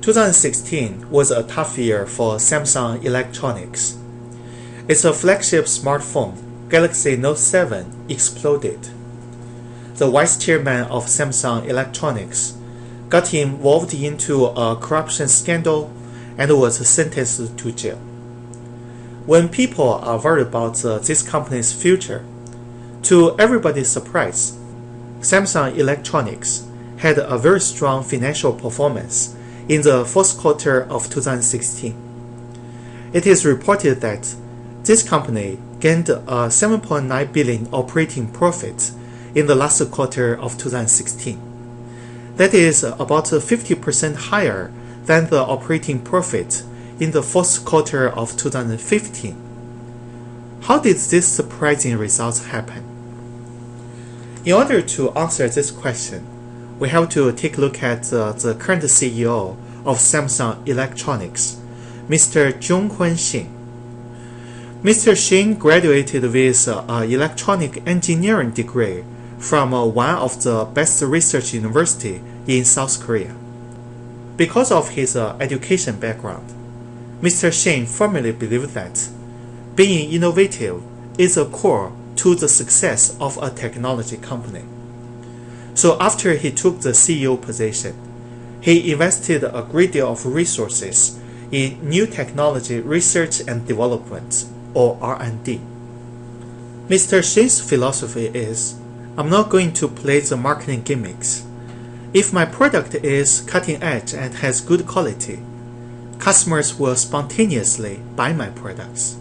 2016 was a tough year for Samsung Electronics. Its flagship smartphone, Galaxy Note 7, exploded. The vice chairman of Samsung Electronics got involved into a corruption scandal and was sentenced to jail. When people are worried about this company's future, to everybody's surprise, Samsung Electronics had a very strong financial performance in the fourth quarter of 2016. It is reported that this company gained a 7.9 billion operating profit in the last quarter of 2016. That is about 50% higher than the operating profit in the fourth quarter of 2015. How did these surprising results happen? In order to answer this question, we have to take a look at the current CEO of Samsung Electronics, Mr. Zhongwen Xin. Mr. Xin graduated with an electronic engineering degree from one of the best research universities in South Korea. Because of his education background, Mr. Xin firmly believes that being innovative is a core to the success of a technology company. So after he took the CEO position, he invested a great deal of resources in new technology research and development, or R&D. Mr. Xin's philosophy is, I'm not going to play the marketing gimmicks. If my product is cutting edge and has good quality, customers will spontaneously buy my products.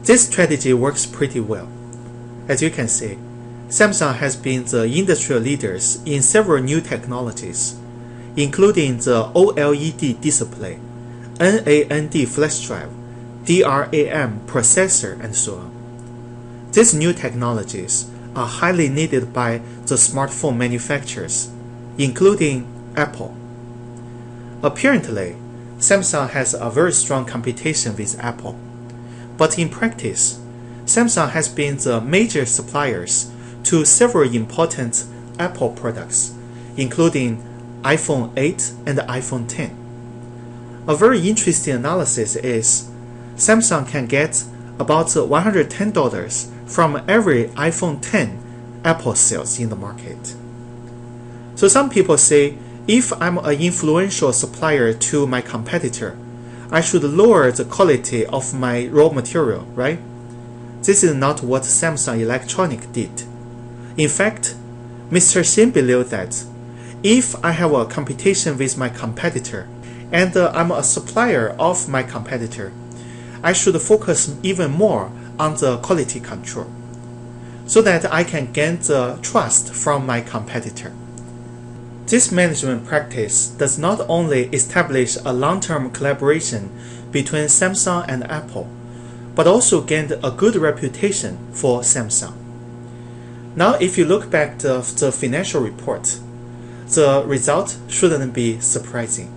This strategy works pretty well. As you can see, Samsung has been the industry leaders in several new technologies, including the OLED display, NAND flash drive, DRAM processor, and so on. These new technologies are highly needed by the smartphone manufacturers, including Apple. Apparently, Samsung has a very strong competition with Apple, but in practice, Samsung has been the major suppliers to several important Apple products, including iPhone 8 and iPhone 10. A very interesting analysis is Samsung can get about $110 from every iPhone 10 Apple sales in the market. So some people say, if I'm an influential supplier to my competitor, I should lower the quality of my raw material, right? This is not what Samsung Electronics did. In fact, Mr. Xin believed that if I have a competition with my competitor and I'm a supplier of my competitor, I should focus even more on the quality control so that I can gain the trust from my competitor. This management practice does not only establish a long-term collaboration between Samsung and Apple, but also gained a good reputation for Samsung. Now, if you look back at the financial report, the result shouldn't be surprising.